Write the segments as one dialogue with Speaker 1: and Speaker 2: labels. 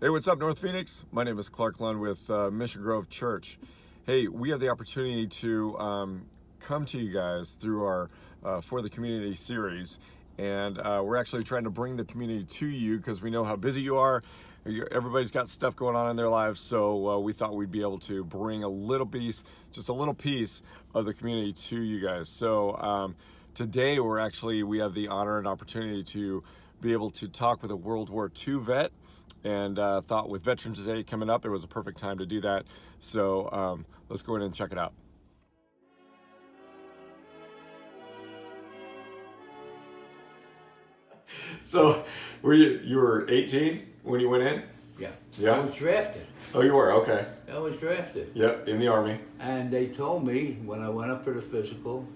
Speaker 1: Hey, what's up, North Phoenix? My name is Clark Lund with Mission Grove Church. Hey, we have the opportunity to come to you guys through our For the Community series, and we're actually trying to bring the community to you because we know how busy you are. Everybody's got stuff going on in their lives, so we thought we'd be able to bring a little piece, just a little piece of the community to you guys. So today we have the honor and opportunity to be able to talk with a World War II vet, and thought with Veterans Day coming up, it was a perfect time to do that. So let's go in and check it out. So you were 18 when you went in?
Speaker 2: Yeah.
Speaker 1: Yeah?
Speaker 2: I was drafted.
Speaker 1: Oh, you were? Okay.
Speaker 2: I was drafted.
Speaker 1: Yep, in the Army.
Speaker 2: And they told me when I went up for the physical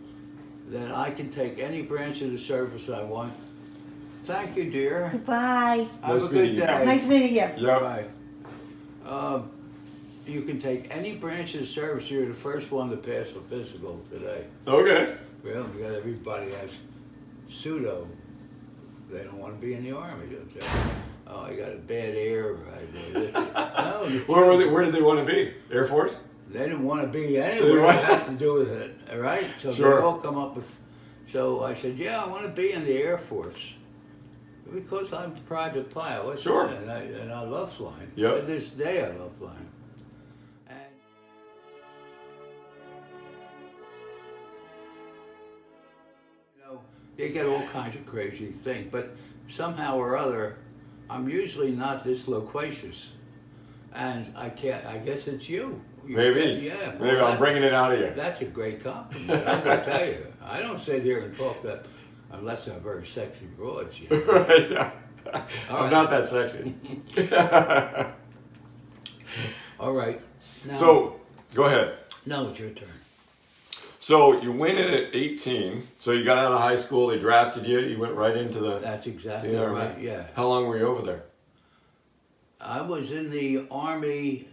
Speaker 2: that I can take any branch of the service I want. Thank you, dear.
Speaker 3: Goodbye.
Speaker 2: Have
Speaker 1: Nice
Speaker 2: a good
Speaker 1: meeting you.
Speaker 2: day.
Speaker 3: Nice meeting you.
Speaker 1: Yep.
Speaker 2: Bye. You can take any branch of the service. You're the first one to pass a physical today.
Speaker 1: Okay.
Speaker 2: Well, because everybody has pseudo. They don't want to be in the Army, don't they? Oh, I got a bad air. No,
Speaker 1: Where did they want to be? Air Force?
Speaker 2: they didn't want to be anywhere that has to do with it, all right? So
Speaker 1: Sure.
Speaker 2: they all come up with, so I said, yeah, I want to be in the Air Force. Because I'm a private pilot.
Speaker 1: Sure.
Speaker 2: And I love flying.
Speaker 1: Yep.
Speaker 2: To this day, I love flying. And you know, you get all kinds of crazy things, but somehow or other, I'm usually not this loquacious. And I guess it's you.
Speaker 1: Maybe.
Speaker 2: Yeah.
Speaker 1: Maybe I'm bringing it out of you.
Speaker 2: That's a great compliment. I'm going to tell you. I don't sit here and talk that unless I'm very sexy broads. You know?
Speaker 1: Right, yeah. I'm
Speaker 2: right.
Speaker 1: not that sexy.
Speaker 2: All right. Now,
Speaker 1: So, go ahead.
Speaker 2: no, it's your turn.
Speaker 1: So, you went in at 18. So, you got out of high school, they drafted you, you went right into the...
Speaker 2: That's exactly
Speaker 1: to the Army.
Speaker 2: right, yeah.
Speaker 1: How long were you over there?
Speaker 2: I was in the Army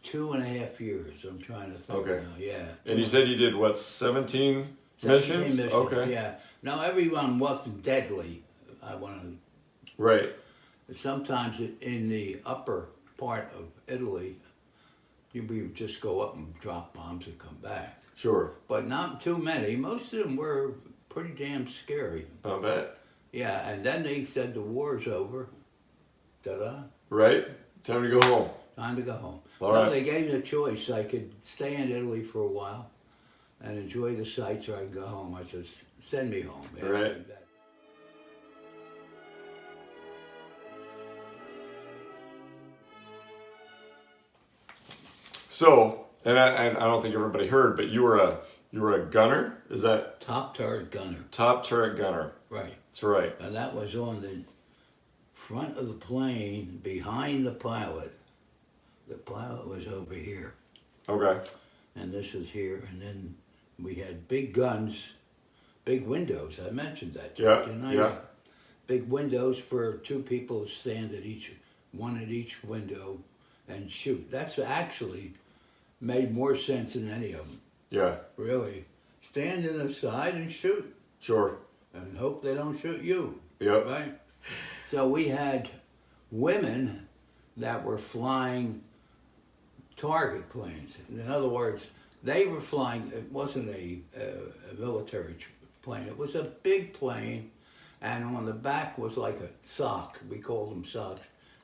Speaker 2: 2.5 years. I'm trying to think
Speaker 1: Okay.
Speaker 2: now, yeah.
Speaker 1: And you said you did, what, 17 missions? Okay.
Speaker 2: Yeah. Now, everyone wasn't deadly. I want to...
Speaker 1: Right.
Speaker 2: Sometimes in the upper part of Italy, we would just go up and drop bombs and come back.
Speaker 1: Sure.
Speaker 2: But not too many. Most of them were pretty damn scary.
Speaker 1: I bet.
Speaker 2: Yeah, and then they said the war's over. Ta-da.
Speaker 1: Right? Time to go home.
Speaker 2: Time to go home.
Speaker 1: All
Speaker 2: No,
Speaker 1: right.
Speaker 2: they gave me a choice. I could stay in Italy for a while and enjoy the sights, or I could go home. I said, send me home. Yeah,
Speaker 1: Right. So, and I don't think everybody heard, but you were a gunner? Is that
Speaker 2: Top turret gunner.
Speaker 1: top turret gunner?
Speaker 2: Right.
Speaker 1: That's right.
Speaker 2: And that was on the front of the plane behind the pilot. The pilot was over here,
Speaker 1: Okay.
Speaker 2: and this was here, and then we had big guns, big windows. I mentioned that.
Speaker 1: Yeah,
Speaker 2: didn't I?
Speaker 1: yeah.
Speaker 2: Big windows for two people to stand one at each window, and shoot. That's actually made more sense than any of them.
Speaker 1: Yeah.
Speaker 2: Really, stand in the side and shoot,
Speaker 1: Sure.
Speaker 2: and hope they don't shoot you.
Speaker 1: Yep.
Speaker 2: Right? So we had women that were flying target planes. In other words, they were flying, it wasn't a military plane, it was a big plane, and on the back was like a sock. We called them socks.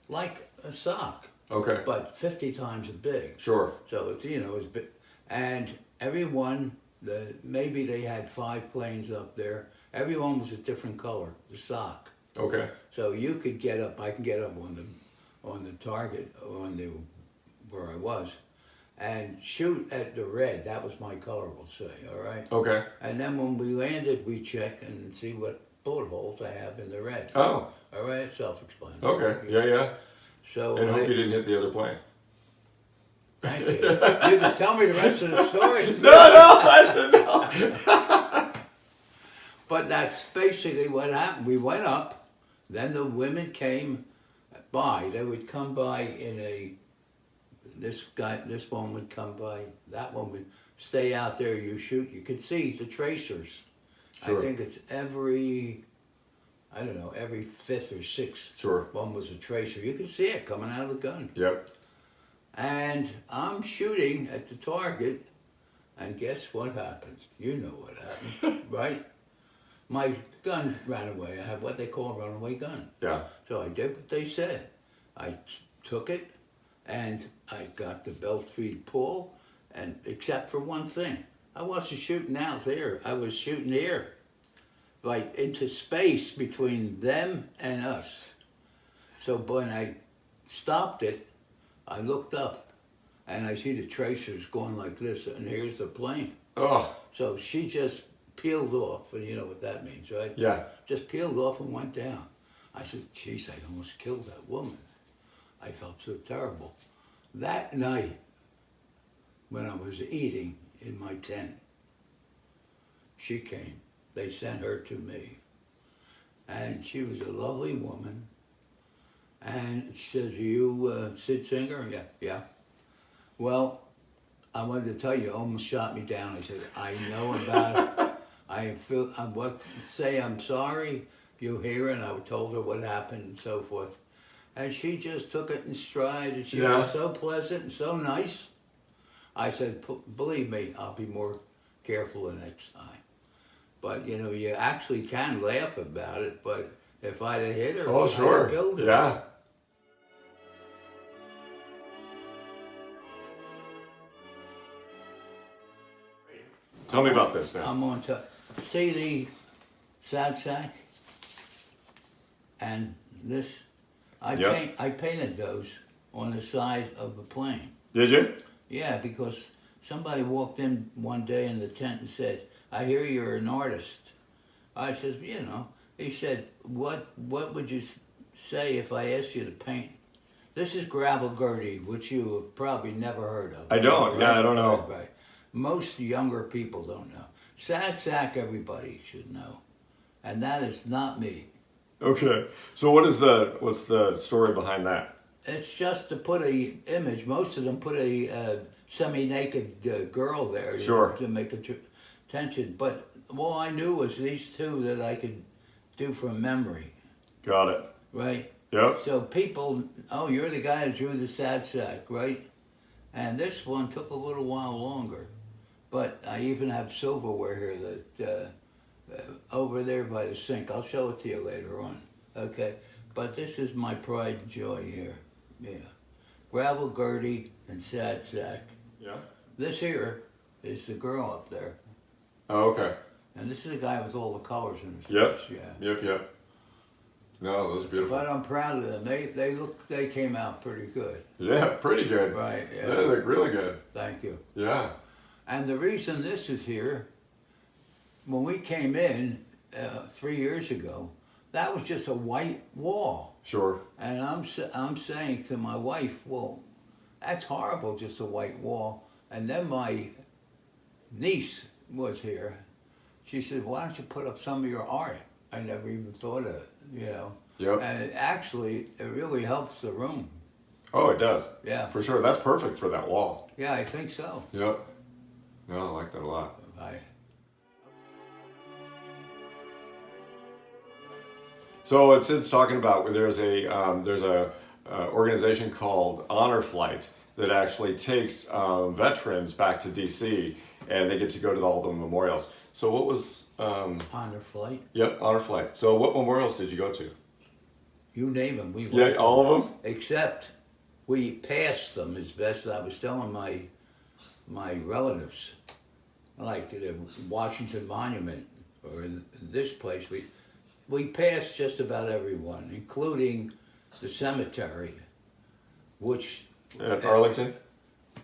Speaker 2: Like a sock,
Speaker 1: Okay.
Speaker 2: but 50 times as big.
Speaker 1: Sure.
Speaker 2: So it's, it's big. And everyone, maybe they had 5 planes up there, everyone was a different color, the sock.
Speaker 1: Okay.
Speaker 2: So you could get up. I can get up on the target where I was, and shoot at the red. That was my color, we'll say. All right.
Speaker 1: Okay.
Speaker 2: And then when we landed, we check and see what bullet holes I have in the red.
Speaker 1: Oh.
Speaker 2: All right. Self-explanatory.
Speaker 1: Okay. Yeah, yeah.
Speaker 2: So
Speaker 1: And hope you didn't hit the other plane.
Speaker 2: Thank you. You can tell me the rest of the story.
Speaker 1: I don't know.
Speaker 2: But that's basically what happened. We went up. Then the women came by. They would come by this one would come by, that one would stay out there, you shoot. You could see the tracers.
Speaker 1: Sure.
Speaker 2: I think it's every I don't know, every fifth or sixth
Speaker 1: Sure.
Speaker 2: one was a tracer. You could see it coming out of the gun.
Speaker 1: Yep.
Speaker 2: And I'm shooting at the target, and guess what happened? You know what happened, right? My gun ran away. I have what they call a runaway gun.
Speaker 1: Yeah.
Speaker 2: So I did what they said. I took it, and I got the belt feed pull, and except for one thing. I wasn't shooting out there. I was shooting here, like into space between them and us. So when I stopped it, I looked up, and I see the tracers going like this, and here's the plane.
Speaker 1: Oh.
Speaker 2: So she just peeled off, and you know what that means, right?
Speaker 1: Yeah.
Speaker 2: Just peeled off and went down. I said, geez, I almost killed that woman. I felt so terrible. That night, when I was eating in my tent, she came. They sent her to me. And she was a lovely woman. And she said, are you Sid Singer? Yeah, yeah. Well, I wanted to tell you, almost shot me down. I said, I know about it. Say I'm sorry. You hear it. And I told her what happened and so forth. And she just took it in stride, and she was so pleasant and so nice. I said, believe me, I'll be more careful the next time. But, you know, you actually can laugh about it, but if I'd have hit her,
Speaker 1: Oh, sure.
Speaker 2: I'd have killed her.
Speaker 1: Yeah. Tell me about this now.
Speaker 2: I'm on top. See the sad sack? And this, I painted those on the side of the plane.
Speaker 1: Did you?
Speaker 2: Yeah, because somebody walked in one day in the tent and said, I hear you're an artist. I said, you know. He said, what would you say if I asked you to paint? This is gravel Gertie, which you have probably never heard of.
Speaker 1: I don't.
Speaker 2: Right?
Speaker 1: Yeah, I don't know.
Speaker 2: Right. Most younger people don't know. Sad sack, everybody should know. And that is not me.
Speaker 1: Okay. So what's the story behind that?
Speaker 2: It's just to put a image. Most of them put a semi-naked girl there,
Speaker 1: Sure,
Speaker 2: to make attention. But all I knew was these two that I could do from memory.
Speaker 1: Got it.
Speaker 2: Right?
Speaker 1: Yep.
Speaker 2: So people, oh, you're the guy that drew the sad sack, right? And this one took a little while longer. But I even have silverware here that over there by the sink. I'll show it to you later on. Okay? But this is my pride and joy here. Yeah. Gravel Gertie and sad sack.
Speaker 1: Yeah.
Speaker 2: This here is the girl up there.
Speaker 1: Oh, okay.
Speaker 2: And this is the guy with all the colors in his
Speaker 1: Yep.
Speaker 2: face. Yeah.
Speaker 1: Yep. No, those are beautiful.
Speaker 2: But I'm proud of them. They came out pretty good.
Speaker 1: Yeah, pretty good.
Speaker 2: Right, yeah.
Speaker 1: They look really good.
Speaker 2: Thank you.
Speaker 1: Yeah.
Speaker 2: And the reason this is here, when we came in 3 years ago, that was just a white wall.
Speaker 1: Sure.
Speaker 2: And I'm saying to my wife, well, that's horrible, just a white wall. And then my niece was here. She said, why don't you put up some of your art? I never even thought of it, you know.
Speaker 1: Yep.
Speaker 2: And it really helps the room.
Speaker 1: Oh, it does.
Speaker 2: Yeah.
Speaker 1: For sure. That's perfect for that wall.
Speaker 2: Yeah, I think so.
Speaker 1: Yep. No, I like that a lot. So what Sid's talking about, there's a organization called Honor Flight that actually takes veterans back to DC, and they get to go to all the memorials. So what was
Speaker 2: Honor Flight?
Speaker 1: Yep, Honor Flight. So what memorials did you go to?
Speaker 2: You name them. We
Speaker 1: Yeah, all of them?
Speaker 2: Except we passed them as best I was telling my relatives, like the Washington Monument or this place. We passed just about everyone, including the cemetery, which
Speaker 1: At Arlington?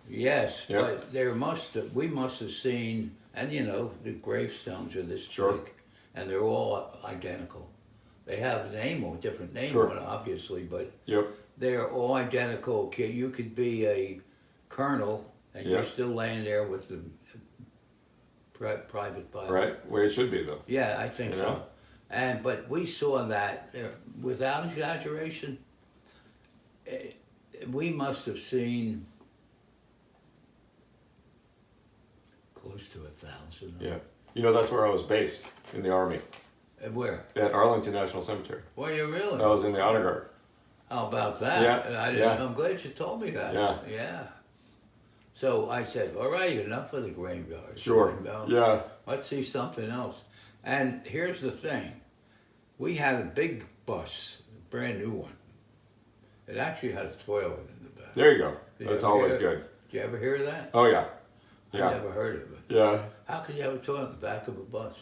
Speaker 2: yes,
Speaker 1: Yep.
Speaker 2: but we must have seen, and you know, the gravestones are this
Speaker 1: Sure.
Speaker 2: big, and they're all identical. They have a different name
Speaker 1: Sure.
Speaker 2: on it, obviously, but
Speaker 1: Yep.
Speaker 2: they're all identical. You could be a colonel, and you're still laying there with the private Bible.
Speaker 1: Right, way it should be though.
Speaker 2: Yeah, I think
Speaker 1: You
Speaker 2: so.
Speaker 1: know?
Speaker 2: But we saw that there, without exaggeration. We must have seen close to 1,000.
Speaker 1: Yeah. You know, that's where I was based, in the Army.
Speaker 2: Where?
Speaker 1: At Arlington National Cemetery.
Speaker 2: Were you really?
Speaker 1: I was in the honor guard.
Speaker 2: How about that?
Speaker 1: Yeah,
Speaker 2: I didn't,
Speaker 1: yeah.
Speaker 2: I'm glad you told me that.
Speaker 1: Yeah.
Speaker 2: Yeah. So I said, all right, enough of the graveyard.
Speaker 1: Sure.
Speaker 2: You know?
Speaker 1: Yeah.
Speaker 2: Let's see something else. And here's the thing. We had a big bus, a brand new one. It actually had a toilet in the back.
Speaker 1: There you go.
Speaker 2: Did
Speaker 1: That's
Speaker 2: you ever
Speaker 1: always
Speaker 2: hear-
Speaker 1: good.
Speaker 2: Did you ever hear that?
Speaker 1: Oh yeah.
Speaker 2: I
Speaker 1: Yeah.
Speaker 2: never heard of it.
Speaker 1: Yeah.
Speaker 2: How could you have a toilet in the back of a bus?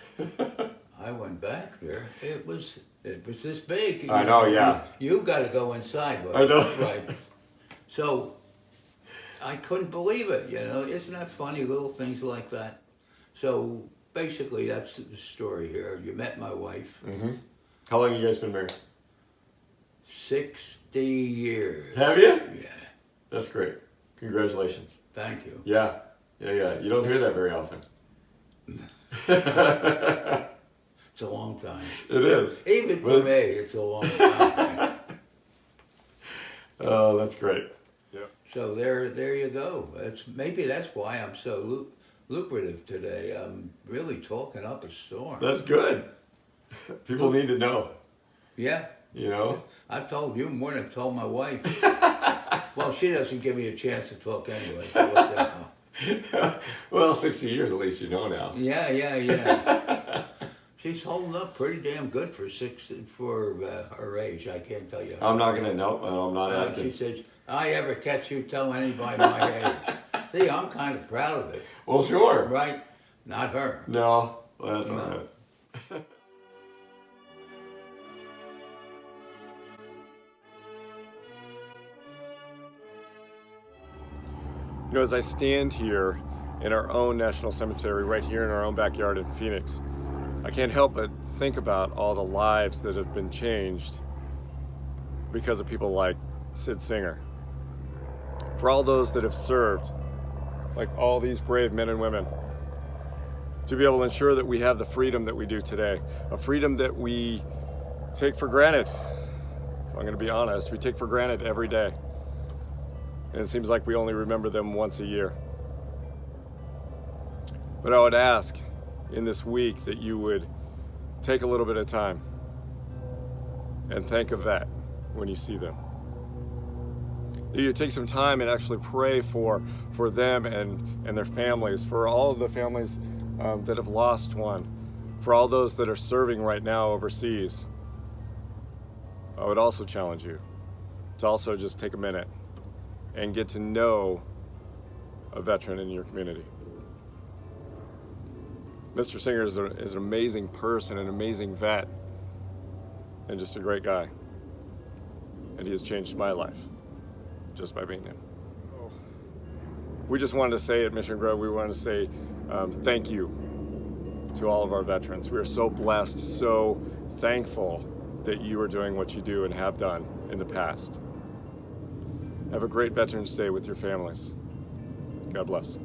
Speaker 2: I went back there. It was this big.
Speaker 1: I know, yeah.
Speaker 2: You got to go inside. But,
Speaker 1: I know.
Speaker 2: Right. So I couldn't believe it. You know, isn't that funny? Little things like that. So basically, that's the story here. You met my wife.
Speaker 1: Mm-hmm. How long have you guys been married?
Speaker 2: 60 years.
Speaker 1: Have you?
Speaker 2: Yeah.
Speaker 1: That's great. Congratulations.
Speaker 2: Thank you.
Speaker 1: Yeah. Yeah, yeah. You don't hear that very often.
Speaker 2: It's a long time.
Speaker 1: It is.
Speaker 2: Even
Speaker 1: But
Speaker 2: for me, it's a long time.
Speaker 1: Oh, that's great. Yeah.
Speaker 2: So there you go. Maybe that's why I'm so lucrative today. I'm really talking up a storm.
Speaker 1: That's good. People need to know.
Speaker 2: Yeah,
Speaker 1: You know?
Speaker 2: I've told you more than I've told my wife. Well, she doesn't give me a chance to talk anyway. So what the hell?
Speaker 1: Well, 60 years at least you know now.
Speaker 2: Yeah. She's holding up pretty damn good for her age. I can't tell you.
Speaker 1: I'm not gonna know. I'm not
Speaker 2: She
Speaker 1: asking.
Speaker 2: says, "I ever catch you telling anybody my age." See, I'm kind of proud of it,
Speaker 1: Well, sure.
Speaker 2: right? Not her.
Speaker 1: No, well, that's all
Speaker 2: No.
Speaker 1: right. You know, as I stand here in our own national cemetery, right here in our own backyard in Phoenix, I can't help but think about all the lives that have been changed because of people like Sid Singer. For all those that have served, like all these brave men and women, to be able to ensure that we have the freedom that we do today, a freedom that we take for granted. If I'm going to be honest, we take for granted every day. And it seems like we only remember them once a year. But I would ask in this week that you would take a little bit of time and thank a vet when you see them. That you take some time and actually pray for them and their families, for all of the families that have lost one, for all those that are serving right now overseas. I would also challenge you to also just take a minute and get to know a veteran in your community. Mr. Singer is an amazing person, an amazing vet, and just a great guy. And he has changed my life just by being him. We just wanted to say at Mission Grove, we wanted to say thank you to all of our veterans. We are so blessed, so thankful that you are doing what you do and have done in the past. Have a great Veterans Day with your families. God bless.